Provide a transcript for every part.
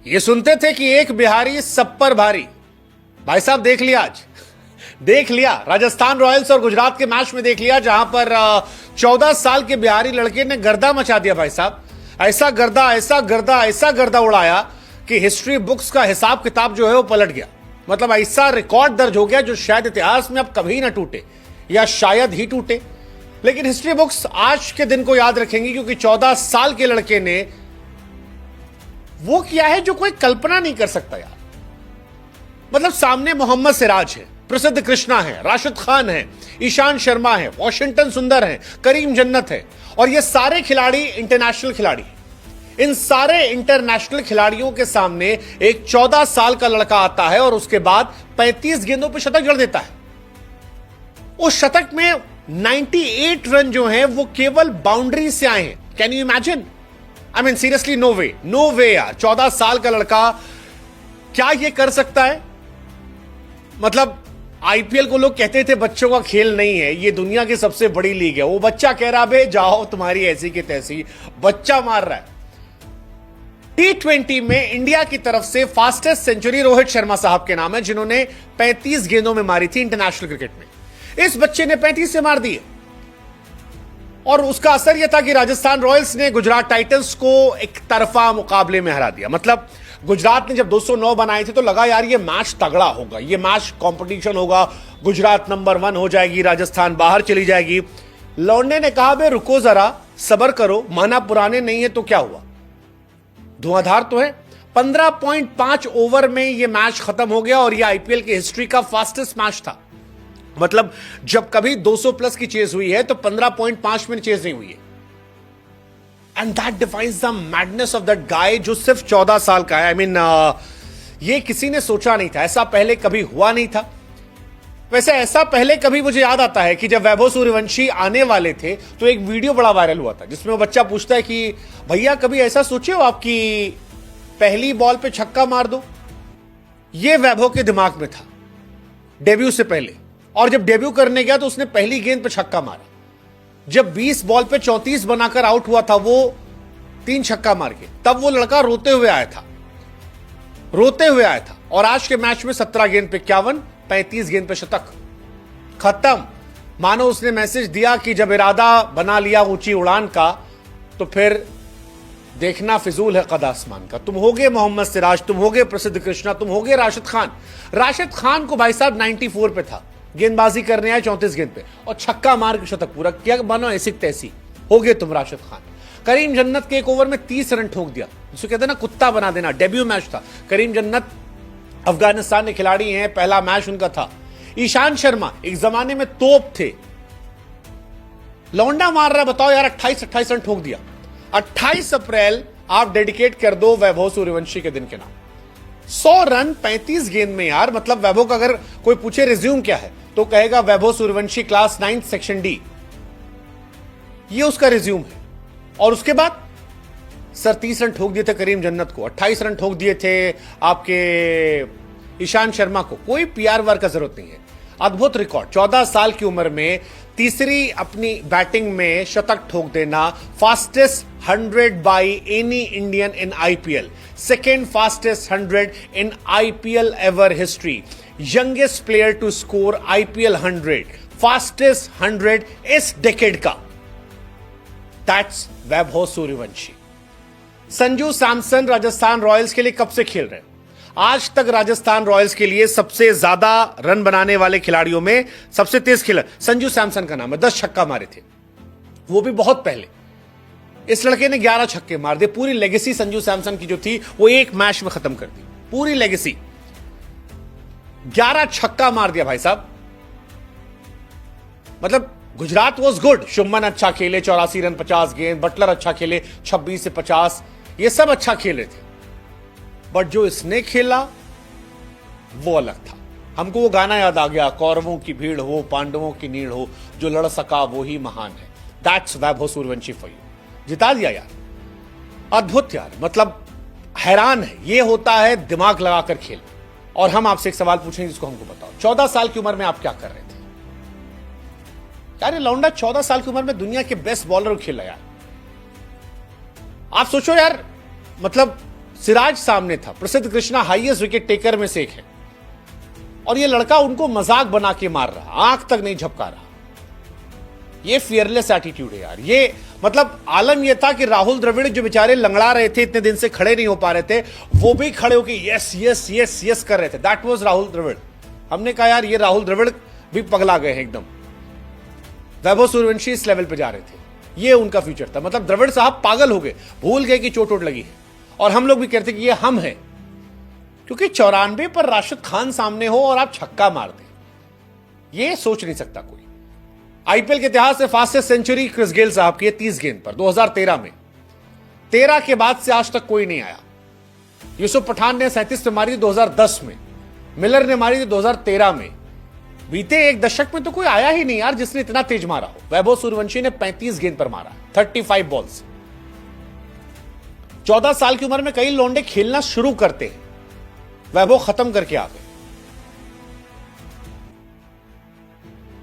ये सुनते थे कि एक बिहारी सब पर भारी। भाई साहब देख लिया, आज देख लिया राजस्थान रॉयल्स और गुजरात के मैच में, देख लिया जहां पर 14 साल के बिहारी लड़के ने गर्दा मचा दिया। भाई साहब ऐसा गर्दा, ऐसा गर्दा, ऐसा गर्दा उड़ाया कि हिस्ट्री बुक्स का हिसाब किताब जो है वो पलट गया। मतलब ऐसा रिकॉर्ड दर्ज हो गया जो शायद इतिहास में अब कभी ना टूटे, या शायद ही टूटे। लेकिन हिस्ट्री बुक्स आज के दिन को याद रखेंगी, क्योंकि 14 साल के लड़के ने वो किया है जो कोई कल्पना नहीं कर सकता यार। मतलब सामने मोहम्मद सिराज है, प्रसिद्ध कृष्णा है, राशिद खान है, ईशान शर्मा है, वॉशिंगटन सुंदर है, करीम जन्नत है, और ये सारे खिलाड़ी इंटरनेशनल खिलाड़ी। इन सारे इंटरनेशनल खिलाड़ियों के सामने एक 14 साल का लड़का आता है और उसके बाद 35 गेंदों पर शतक जड़ देता है। उस शतक में 98 रन जो हैं वो केवल बाउंड्री से आए हैं। Can you imagine? I mean seriously, no way, no way यार। 14 साल का लड़का क्या ये कर सकता है? मतलब आईपीएल को लोग कहते थे बच्चों का खेल नहीं है, ये दुनिया की सबसे बड़ी लीग है। वो बच्चा कह रहा है जाओ तुम्हारी ऐसी की तैसी, बच्चा मार रहा है। T20 में इंडिया की तरफ से फास्टेस्ट सेंचुरी रोहित शर्मा साहब के नाम है, जिन्होंने 35 गेंदों में मारी थी इंटरनेशनल क्रिकेट में। इस बच्चे ने 35 से मार दिए, और उसका असर यह था कि राजस्थान रॉयल्स ने गुजरात टाइटंस को एक तरफा मुकाबले में हरा दिया। मतलब गुजरात ने जब 209 बनाए थे तो लगा यार ये मैच तगड़ा होगा, ये मैच कंपटीशन होगा, गुजरात नंबर 1 हो जाएगी, राजस्थान बाहर चली जाएगी। लौंडे ने कहा बे रुको जरा, सबर करो, माना पुराने नहीं है तो क्या हुआ, धुआंधार तो है। 15.5 ओवर में यह मैच खत्म हो गया, और यह आईपीएल की हिस्ट्री का फास्टेस्ट मैच था। मतलब जब कभी 200 प्लस की चेज हुई है तो 15.5 में चेज नहीं हुई है। And that defines the madness of that guy, जो सिर्फ 14 साल का है। आई मीन ये किसी ने सोचा नहीं था, ऐसा पहले कभी हुआ नहीं था। वैसे ऐसा पहले कभी, मुझे याद आता है कि जब वैभव सूर्यवंशी आने वाले थे तो एक वीडियो बड़ा वायरल हुआ था, जिसमें वो बच्चा पूछता है कि भैया कभी ऐसा सोचे हो आपकी पहली बॉल पे छक्का मार दो। ये वैभव के दिमाग में था डेब्यू से पहले, और जब डेब्यू करने गया तो उसने पहली गेंद पे छक्का मारा। जब 20 बॉल पे 34 बनाकर आउट हुआ था वो 3 छक्का मार के, तब वो लड़का रोते हुए आया था, रोते हुए आया था। और आज के मैच में 17 गेंद पे 51, 35 गेंद पे शतक, खत्म। मानो उसने मैसेज दिया कि जब इरादा बना लिया ऊंची उड़ान का तो फिर देखना फिजूल है कद आसमान का। तुम होगे मोहम्मद सिराज, तुम होगे प्रसिद्ध कृष्णा, तुम होगे राशिद खान। राशिद खान को भाई साहब 94 पे था, गेंदबाजी करने आए 34 गेंद पे और छक्का मार के शतक पूरा किया। बनो ऐसी तैसी, हो गए तुम राशिद खान। करीम जन्नत के एक ओवर में 30 रन ठोक दिया, जिसको कहते हैं ना कुत्ता बना देना। डेब्यू मैच था। करीम जन्नत अफगानिस्तान के खिलाड़ी हैं, पहला मैच उनका था। ईशान शर्मा एक जमाने में तोप थे, लौंडा मार रहा है, बताओ यार 28 रन ठोक दिया। 28 अप्रैल आप डेडिकेट कर दो वैभव सूर्यवंशी के दिन के नाम। 100 रन 35 गेंद में यार। मतलब वैभव का अगर कोई पूछे रिज्यूम क्या है तो कहेगा Vaibhav Suryavanshi class 9 section D, ये उसका रिज्यूम है। और उसके बाद सर 30 रन ठोक दिए थे करीम जन्नत को, 28 रन ठोक दिए थे आपके ईशान शर्मा को। कोई पीआर वर्क का जरूरत नहीं है। अद्भुत रिकॉर्ड, 14 साल की उम्र में तीसरी अपनी बैटिंग में शतक ठोक देना। Fastest 100 by any Indian in IPL, second fastest 100 in IPL ever history, youngest player to score IPL 100, fastest 100 इस डेकेड का। दैट्स वैभव सूर्यवंशी। संजू सैमसन राजस्थान रॉयल्स के लिए कब से खेल रहे हैं? आज तक राजस्थान रॉयल्स के लिए सबसे ज्यादा रन बनाने वाले खिलाड़ियों में सबसे तेज खिलाड़ी संजू सैमसन का नाम है। 10 छक्का मारे थे, वो भी बहुत पहले। इस लड़के ने 11 छक्के मार दिए। पूरी लेगेसी संजू सैमसन की जो थी वो एक मैच में खत्म कर दी, पूरी लेगेसी। 11 छक्का मार दिया भाई साहब। मतलब गुजरात वॉज गुड। शुभमन अच्छा खेले, 84 रन 50 गेंद। बटलर अच्छा खेले, 26 से 50, ये सब अच्छा खेले थे। बट जो इसने खेला वो अलग था। हमको वो गाना याद आ गया, कौरवों की भीड़ हो पांडवों की नीड़ हो, जो लड़ सका वो ही महान है। That's Vaibhav Suryavanshi for you. जिता दिया यार, अद्भुत यार। मतलब हैरान है, ये होता है दिमाग लगाकर खेल। और हम आपसे एक सवाल पूछेंगे जिसको हमको बताओ, 14 साल की उम्र में आप क्या कर रहे थे यार? ये लौंडा 14 साल की उम्र में दुनिया के बेस्ट बॉलर खेला यार। आप सोचो यार, मतलब सिराज सामने था, प्रसिद्ध कृष्णा हाईएस्ट विकेट टेकर में से एक है, और ये लड़का उनको मजाक बना के मार रहा, आंख तक नहीं झपका रहा। ये फियरलेस एटीट्यूड है यार। ये मतलब आलम ये था कि राहुल द्रविड़ जो बेचारे लंगड़ा रहे थे, इतने दिन से खड़े नहीं हो पा रहे थे, वो भी खड़े होकर यस यस यस यस कर रहे थे। That was Rahul Dravid. हमने कहा यार ये राहुल द्रविड़ भी पगला गए हैं एकदम। वैभव सूर्यवंशी इस लेवल पे जा रहे थे, ये उनका फ्यूचर था। मतलब द्रविड़ साहब पागल हो गए, भूल गए कि चोट लगी है। और हम लोग भी कहते कि ये हम हैं, क्योंकि 94 पर राशिद खान सामने हो और आप छक्का मार दें, ये सोच नहीं सकता कोई। आईपीएल के इतिहास से फास्टेस्ट सेंचुरी क्रिस गेल साहब की 30 गेंद पर 2013 में। 13 के बाद से आज तक कोई नहीं आया। यूसुफ पठान ने 37 पे मारी थी 2010 में, मिलर ने मारी थी 2013 में। बीते एक दशक में तो कोई आया ही नहीं यार जिसने इतना तेज मारा हो। वैभव सूर्यवंशी ने 35 गेंद पर मारा, 35 बॉल्स। 14 साल की उम्र में कई लौंडे खेलना शुरू करते हैं, वैभव खत्म करके आ गए।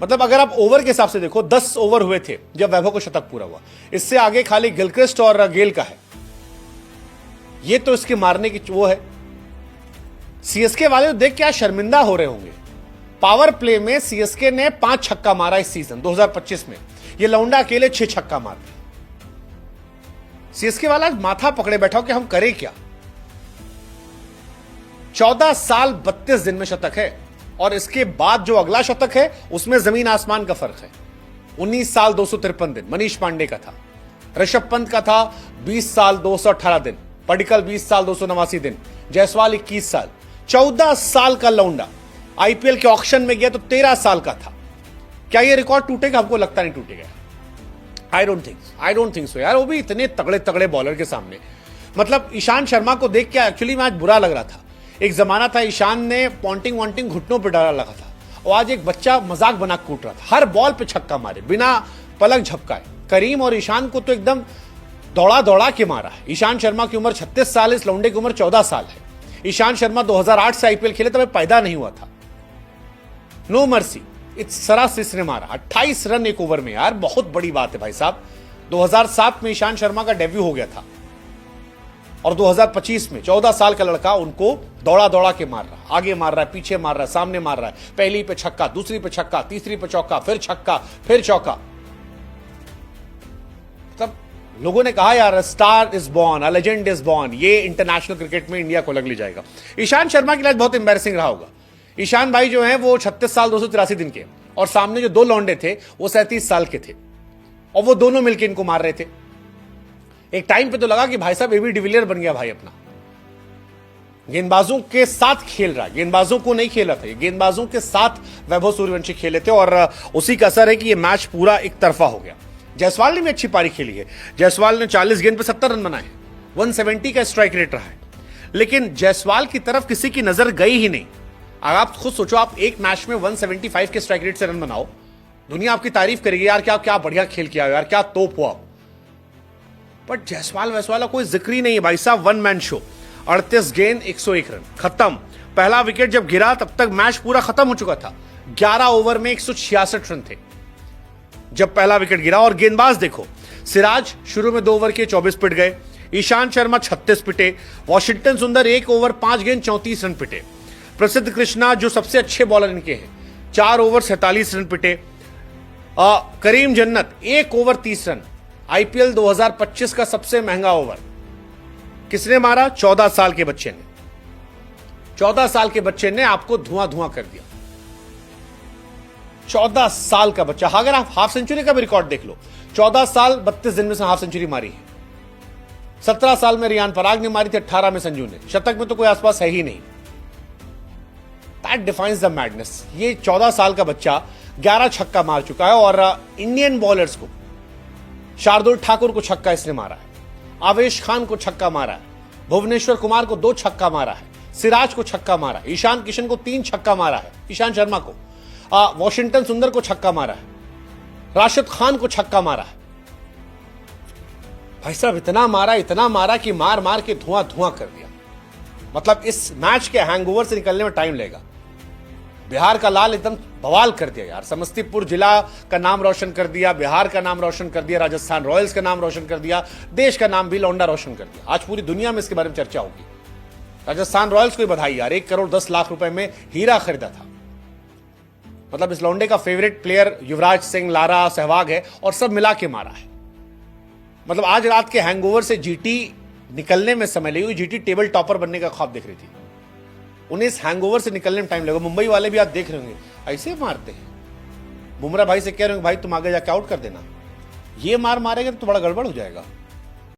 मतलब अगर आप ओवर के हिसाब से देखो, 10 ओवर हुए थे जब वैभव को शतक पूरा हुआ। इससे आगे खाली गिलक्रिस्ट और गेल का है। ये तो इसके मारने की वो है। सीएसके वाले देख क्या शर्मिंदा हो रहे होंगे। पावर प्ले में सीएसके ने 5 छक्का मारा इस सीजन 2025 में। ये लौंडा अकेले 6 छक्का मार दिया। सीएसके वाला माथा पकड़े बैठा हो कि हम करें क्या। 14 साल 32 दिन में शतक है, और इसके बाद जो अगला शतक है उसमें जमीन आसमान का फर्क है। 19 साल 253 दिन मनीष पांडे का था, ऋषभ पंत का था 20 साल 218 दिन, पडिक्कल 20 साल 289 दिन, जायसवाल 21 साल। 14 साल का लौंडा आईपीएल के ऑक्शन में गया तो 13 साल का था। क्या यह रिकॉर्ड टूटेगा? हमको लगता नहीं टूटेगा। आई डोंट थिंक सो यार। वो भी इतने तगड़े तगड़े बॉलर के सामने। मतलब ईशान शर्मा को देख के एक्चुअली में आज बुरा लग रहा था। एक जमाना था ईशान ने पॉन्टिंग वॉन्टिंग घुटनों पर डाला लगा था, और आज एक बच्चा मजाक बना कूट रहा था। हर बॉल पे छक्का मारे बिना पलक झपकाए। करीम और ईशान को तो एकदम दौड़ा दौड़ा के मारा है। ईशान शर्मा की उम्र 36 साल, इस लौंडे की उम्र 14 साल है। ईशान शर्मा 2008 से आईपीएल खेले, तब पैदा नहीं हुआ था। नो मर्सी, इस सरासर इसने मारा 28 रन एक ओवर में यार, बहुत बड़ी बात है भाई साहब। 2007 में ईशान शर्मा का डेब्यू हो गया था, और 2025 में 14 साल का लड़का उनको दौड़ा दौड़ा के मार रहा, आगे मार रहा है, पीछे मार रहा है, सामने मार रहा है। पहली पे छक्का, दूसरी पे छक्का, तीसरी पे चौका, फिर छक्का, फिर चौका। मतलब लोगों ने कहा यार star is born, a legend is born. ये इंटरनेशनल क्रिकेट में इंडिया को अलग ले जाएगा। ईशान शर्मा के लिए बहुत एम्बैरेसिंग रहा होगा। ईशान भाई जो है वो 36 साल 283 दिन के, और सामने जो 2 लौंडे थे वो 37 साल के थे, और वो दोनों मिलकर इनको मार रहे थे। एक टाइम पे तो लगा कि भाई साहब एबी डिविलियर बन गया भाई अपना। गेंदबाजों के साथ खेल रहा है, गेंदबाजों को नहीं खेला था, गेंदबाजों के साथ वैभव सूर्यवंशी खेले थे, और उसी का असर है कि ये मैच पूरा एक तरफा हो गया। जायसवाल ने भी अच्छी पारी खेली है। जायसवाल ने 40 गेंद पे 70 रन बनाए, 170 का स्ट्राइक रेट रहा है। लेकिन जायसवाल की तरफ किसी की नजर गई ही नहीं। अगर आप खुद सोचो, आप एक मैच में 175 के स्ट्राइक रेट से रन बनाओ, दुनिया आपकी तारीफ करेगी यार, क्या क्या बढ़िया खेल किया यार, क्या तोप हुआ। बट जायसवाल वैसवाल का कोई जिक्र ही नहीं है भाई साहब। 1 मैन शो, 38 गेंद 101 रन, खत्म। पहला विकेट जब गिरा तब तक मैच पूरा खत्म हो चुका था। 11 ओवर में 166 रन थे जब पहला विकेट गिरा। और गेंदबाज देखो, सिराज शुरू में 2 ओवर के 24 पिट गए, ईशान शर्मा 36 पिटे, वॉशिंगटन सुंदर 1 ओवर 5 गेंद 34 रन पिटे, प्रसिद्ध कृष्णा जो सबसे अच्छे बॉलर इनके हैं 4 ओवर 47 रन पिटे, करीम जन्नत 1 ओवर 30 रन। आईपीएल 2025 का सबसे महंगा ओवर किसने मारा? 14 साल के बच्चे ने। 14 साल के बच्चे ने आपको धुआं धुआं कर दिया। 14 साल का बच्चा। अगर आप हाफ सेंचुरी का भी रिकॉर्ड देख लो, 14 साल 32 दिन में से हाफ सेंचुरी मारी है। 17 साल में रियान पराग ने मारी थी, 18 में संजू ने। शतक में तो कोई आसपास है ही नहीं। That defines the madness. ये 14 साल का बच्चा 11 छक्का मार चुका है, और इंडियन बॉलर्स को, शार्दुल ठाकुर को छक्का इसने मारा है, आवेश खान को छक्का मारा है, भुवनेश्वर कुमार को 2 छक्का मारा है, सिराज को छक्का मारा है, ईशान किशन को 3 छक्का मारा है, ईशान शर्मा को, वॉशिंगटन सुंदर को छक्का मारा है, राशिद खान को छक्का मारा है। भाई साहब इतना मारा कि मार मार के धुआं धुआं कर दिया। मतलब इस मैच के हैंगओवर से निकलने में टाइम लगेगा। बिहार का लाल एकदम बवाल कर दिया यार। समस्तीपुर जिला का नाम रोशन कर दिया, बिहार का नाम रोशन कर दिया, राजस्थान रॉयल्स का नाम रोशन कर दिया, देश का नाम भी लौंडा रोशन कर दिया। आज पूरी दुनिया में इसके बारे में चर्चा होगी। राजस्थान रॉयल्स को बधाई यार, 1 करोड़ 10 लाख रुपए में हीरा खरीदा था। मतलब इस लौंडे का favourite player Yuvraj Singh, Lara, Sehwag है और सब मिला के मारा है। मतलब आज रात के हैंगओवर से जीटी निकलने में समय लगी। जीटी टेबल टॉपर बनने का ख्वाब देख रही थी, उन्हें इस हैंगओवर से निकलने में टाइम लगा। मुंबई वाले भी आज देख रहे होंगे ऐसे मारते हैं। बुमराह भाई से कह रहे होंगे भाई तुम आगे जाके आउट कर देना, ये मार मारेगा तो बड़ा गड़बड़ हो जाएगा।